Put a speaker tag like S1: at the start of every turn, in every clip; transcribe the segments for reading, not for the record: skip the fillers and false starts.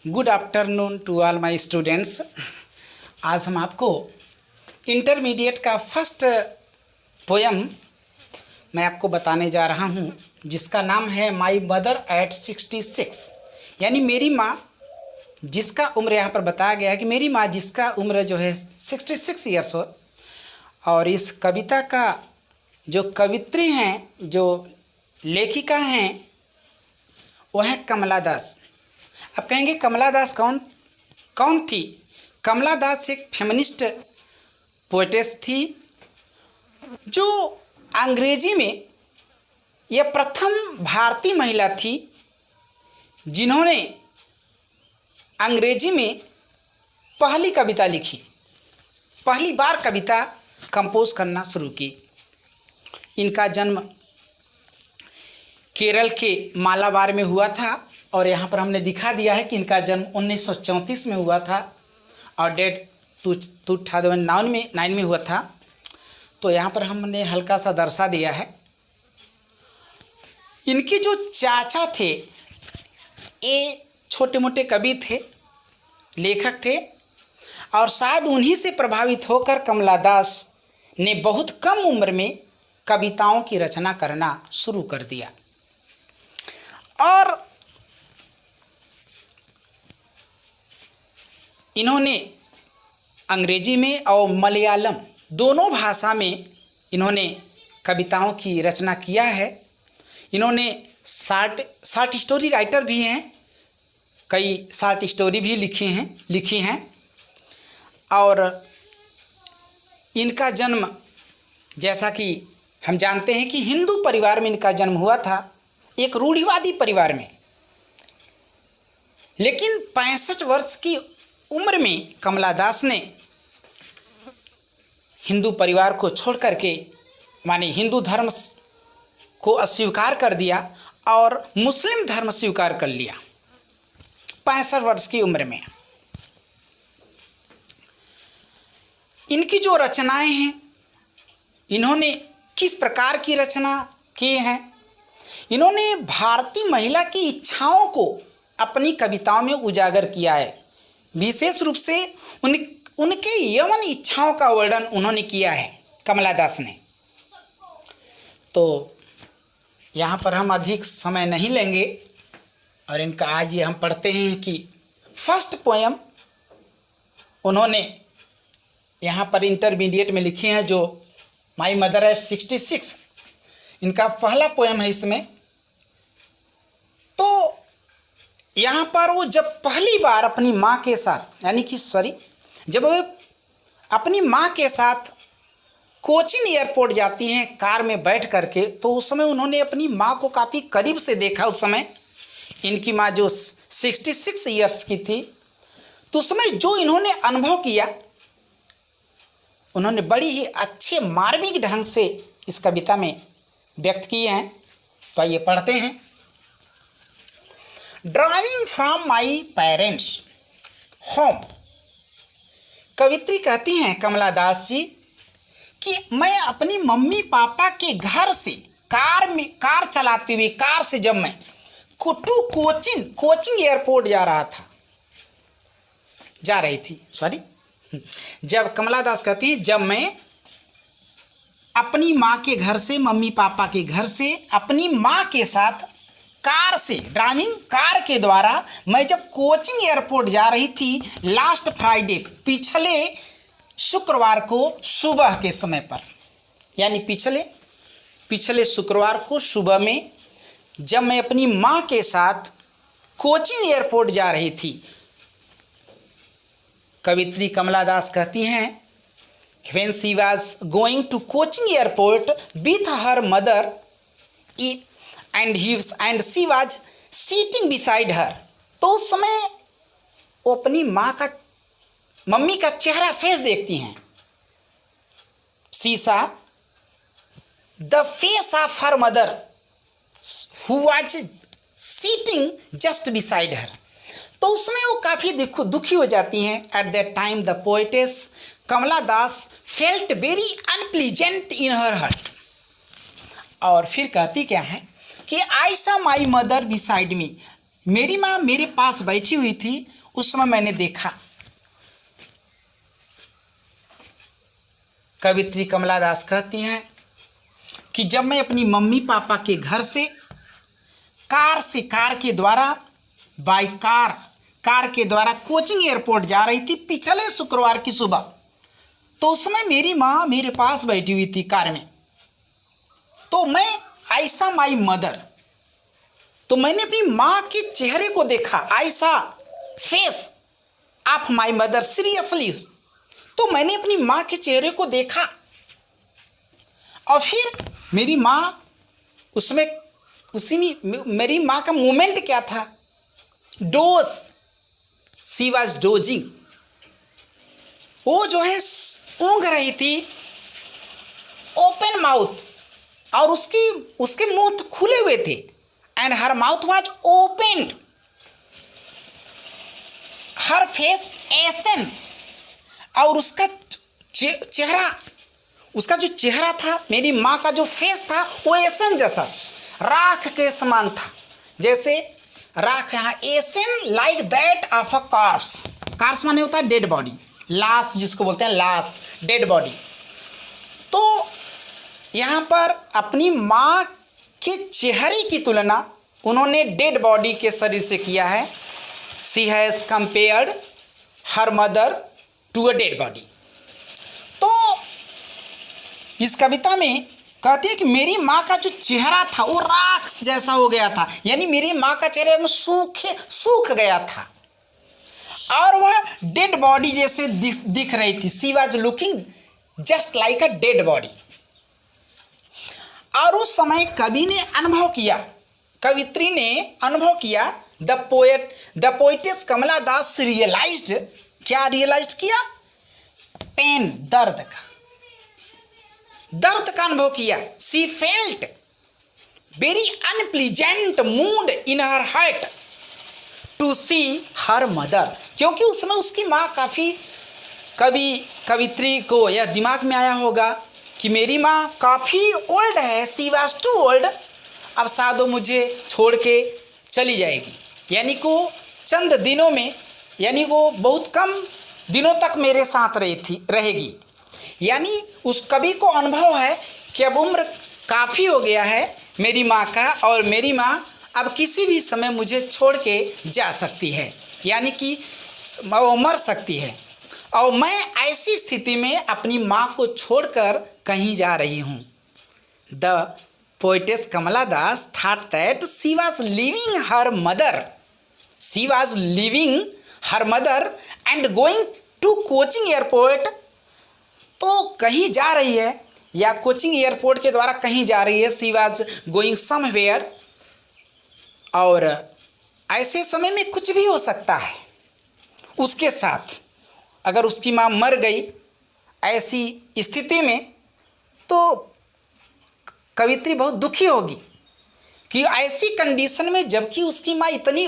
S1: Good afternoon to all my students. आज हम आपको इंटरमीडिएट का फर्स्ट पोयम मैं आपको बताने जा रहा हूँ, जिसका नाम है माई मदर एट 66, यानी मेरी माँ जिसका उम्र यहाँ पर बताया गया है कि मेरी माँ जिसका उम्र जो है 66 ईयर्स हो। और इस कविता का जो कवित्री हैं, जो लेखिका हैं, वह है कमला दास। अब कहेंगे कमला दास कौन थी? कमला दास एक फेमिनिस्ट पोएटेस थी, जो अंग्रेजी में यह प्रथम भारतीय महिला थी जिन्होंने अंग्रेजी में पहली कविता लिखी, पहली बार कविता कंपोज करना शुरू की। इनका जन्म केरल के मालाबार में हुआ था और यहाँ पर हमने दिखा दिया है कि इनका जन्म 1934 में हुआ था और डेट 2009 में हुआ था। तो यहाँ पर हमने हल्का सा दर्शा दिया है। इनके जो चाचा थे ये छोटे मोटे कवि थे, लेखक थे, और शायद उन्हीं से प्रभावित होकर कमला दास ने बहुत कम उम्र में कविताओं की रचना करना शुरू कर दिया। और इन्होंने अंग्रेजी में और मलयालम दोनों भाषा में इन्होंने कविताओं की रचना किया है। इन्होंने शार्ट स्टोरी राइटर भी हैं, कई शार्ट स्टोरी भी लिखी हैं। और इनका जन्म, जैसा कि हम जानते हैं कि हिंदू परिवार में इनका जन्म हुआ था, एक रूढ़िवादी परिवार में। लेकिन 65 वर्ष की उम्र में कमला दास ने हिंदू परिवार को छोड़ करके, माने हिंदू धर्म को अस्वीकार कर दिया और मुस्लिम धर्म स्वीकार कर लिया 65 वर्ष की उम्र में। इनकी जो रचनाएं हैं, इन्होंने किस प्रकार की रचना की हैं? इन्होंने भारतीय महिला की इच्छाओं को अपनी कविताओं में उजागर किया है। विशेष रूप से उनके यौन इच्छाओं का वर्णन उन्होंने किया है कमला दास ने। तो यहाँ पर हम अधिक समय नहीं लेंगे और इनका आज ये हम पढ़ते हैं कि फर्स्ट पोयम उन्होंने यहाँ पर इंटरमीडिएट में लिखी हैं, जो माई मदर एट 66 इनका पहला पोयम है इसमें। तो यहाँ पर वो जब पहली बार अपनी माँ के साथ, जब वो अपनी माँ के साथ कोचीन एयरपोर्ट जाती हैं कार में बैठ करके, तो उस समय उन्होंने अपनी माँ को काफ़ी करीब से देखा। उस समय इनकी माँ जो 66 ईयर्स की थी, तो उस समय जो इन्होंने अनुभव किया, उन्होंने बड़ी ही अच्छे मार्मिक ढंग से इस कविता में व्यक्त किए हैं। तो आइए पढ़ते हैं। Driving from my parents home. कवित्री कहती हैं कमला दास जी कि मैं अपनी मम्मी पापा के घर से कार चलाते हुए, कार से जब मैं कोचिंग एयरपोर्ट जब कमला दास कहती हैं जब मैं अपनी माँ के घर से, मम्मी पापा के घर से अपनी माँ के साथ कार से, ड्राइविंग कार के द्वारा मैं जब कोचिंग एयरपोर्ट जा रही थी लास्ट फ्राइडे, पिछले शुक्रवार को सुबह के समय पर, यानी पिछले शुक्रवार को सुबह में जब मैं अपनी माँ के साथ कोचिंग एयरपोर्ट जा रही थी। कवित्री कमला दास कहती हैं when she was going to coaching airport with her mother and she was sitting beside her। तो उस समय वो अपनी मम्मी का चेहरा फेस देखती हैं। शीशा the face of her mother who was sitting just beside her। तो उसमें वो काफ़ी दुखी हो जाती हैं। At that time the poetess Kamala Das felt very unpleasant in her heart. और फिर कहती क्या है कि आई सा माई मदर बिसाइड मी, मेरी माँ मेरे पास बैठी हुई थी, उस समय मैंने देखा। कवित्री कमला दास कहती हैं कि जब मैं अपनी मम्मी पापा के घर से कार के द्वारा बाई कार के द्वारा कोचिंग एयरपोर्ट जा रही थी पिछले शुक्रवार की सुबह, तो उसमें मेरी माँ मेरे पास बैठी हुई थी कार में। तो मैं आयशा माई मदर, तो मैंने अपनी माँ के चेहरे को देखा। Ayesha face of my mother seriously, तो मैंने अपनी माँ के चेहरे को देखा। और फिर मेरी माँ उसमें उसी में मेरी माँ का मूवमेंट क्या था, डोज, शी वॉज डोजिंग, वो जो है ऊँघ रही थी ओपन माउथ, और उसके मुंह खुले हुए थे, एंड हर mouth was opened, her face ashen, और उसका चेहरा, उसका जो चेहरा था, मेरी माँ का जो फेस था वो एसन जैसा राख के समान था, जैसे राख यहाँ ashen like that of a cars. Cars माने होता है डेड बॉडी, लाश जिसको बोलते हैं, लाश, डेड बॉडी। तो यहाँ पर अपनी माँ के चेहरे की तुलना उन्होंने डेड बॉडी के शरीर से किया है। She has compared her mother to a dead body. तो इस कविता में कहती है कि मेरी माँ का जो चेहरा था वो राख जैसा हो गया था, यानी मेरी माँ का चेहरा में सूख गया था और वह डेड बॉडी जैसे दिख रही थी। She was looking just like a dead body. और उस समय कवि ने अनुभव किया, कवित्री ने अनुभव किया, the poetess Kamala Das realised, क्या रियलाइज्ड किया, पेन, दर्द का अनुभव किया। She felt very unpleasant mood in her heart to see her mother, क्योंकि उसमें उसकी माँ काफ़ी, कवित्री को यह दिमाग में आया होगा कि मेरी माँ काफ़ी ओल्ड है, शी वॉज टू ओल्ड, अब शायद वो मुझे छोड़ के चली जाएगी, यानी कि वो चंद दिनों में, यानी वो बहुत कम दिनों तक मेरे साथ रहेगी। यानी उस कवि को अनुभव है कि अब उम्र काफ़ी हो गया है मेरी माँ का, और मेरी माँ अब किसी भी समय मुझे छोड़ के जा सकती है, यानी कि वो मर सकती है, और मैं ऐसी स्थिति में अपनी माँ को छोड़कर कहीं जा रही हूँ। The poetess Kamala Das thought that she was living her mother and going to Cochin airport, तो कहीं जा रही है या कोचिंग एयरपोर्ट के द्वारा कहीं जा रही है। शी वाज गोइंग समवेयर, और ऐसे समय में कुछ भी हो सकता है उसके साथ। अगर उसकी माँ मर गई ऐसी स्थिति में, तो कवित्री बहुत दुखी होगी कि ऐसी कंडीशन में, जबकि उसकी माँ इतनी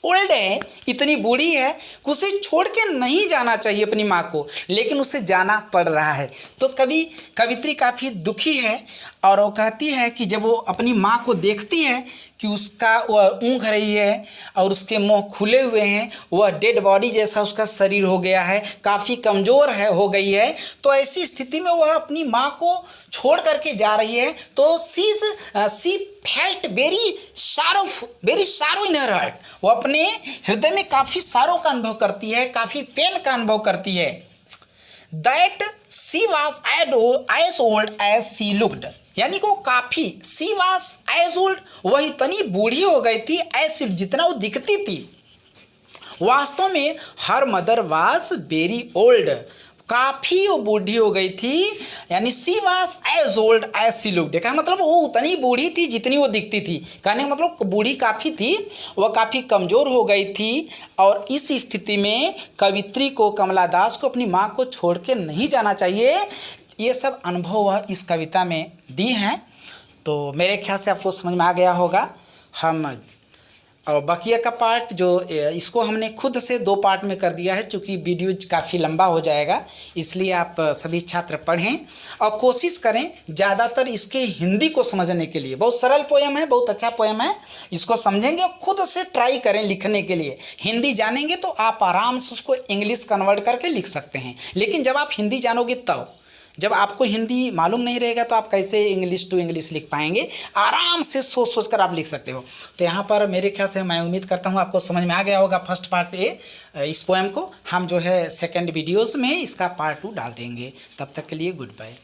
S1: ओल्ड है, इतनी बूढ़ी है कि उसे छोड़ के नहीं जाना चाहिए अपनी माँ को, लेकिन उसे जाना पड़ रहा है। तो कवित्री काफ़ी दुखी है, और वो कहती है कि जब वो अपनी माँ को देखती है कि वह ऊँघ रही है और उसके मुंह खुले हुए हैं, वह डेड बॉडी जैसा उसका शरीर हो गया है, काफ़ी कमज़ोर हो गई है, तो ऐसी स्थिति में वह अपनी माँ को छोड़ करके जा रही है। तो शी फेल्ट वेरी सारो इन हर हार्ट, वो अपने हृदय में काफ़ी सारो का अनुभव करती है, काफ़ी पेन का अनुभव करती है। That she was as old as she looked, यानी कि वो काफ़ी, शी वॉज एज ओल्ड, वह इतनी बूढ़ी हो गई थी, ऐसी जितना वो दिखती थी। वास्तव में her mother was very old, काफ़ी वो बूढ़ी हो गई थी, यानी she was as old as she looked, देखा मतलब वो उतनी बूढ़ी थी जितनी वो दिखती थी। कहने का मतलब बूढ़ी काफ़ी थी, वह काफ़ी कमज़ोर हो गई थी, और इस स्थिति में कवित्री को, कमला दास को अपनी माँ को छोड़ के नहीं जाना चाहिए। ये सब अनुभव वह इस कविता में दी हैं। तो मेरे ख्याल से आपको समझ में आ गया होगा। हम और बकिया का पार्ट जो इसको हमने खुद से 2 पार्ट में कर दिया है, चूँकि वीडियो काफ़ी लंबा हो जाएगा, इसलिए आप सभी छात्र पढ़ें और कोशिश करें ज़्यादातर इसके हिंदी को समझने के लिए। बहुत सरल पोयम है, बहुत अच्छा पोयम है, इसको समझेंगे और खुद से ट्राई करें लिखने के लिए। हिंदी जानेंगे तो आप आराम से उसको इंग्लिश कन्वर्ट करके लिख सकते हैं, लेकिन जब आप हिंदी जानोगे तब, जब आपको हिंदी मालूम नहीं रहेगा तो आप कैसे इंग्लिश टू इंग्लिश लिख पाएंगे। आराम से सोच सोच कर आप लिख सकते हो। तो यहाँ पर मेरे ख्याल से मैं उम्मीद करता हूँ आपको समझ में आ गया होगा फर्स्ट पार्ट ए इस पोएम को। हम जो है सेकंड वीडियोस में इसका पार्ट 2 डाल देंगे। तब तक के लिए गुड बाय।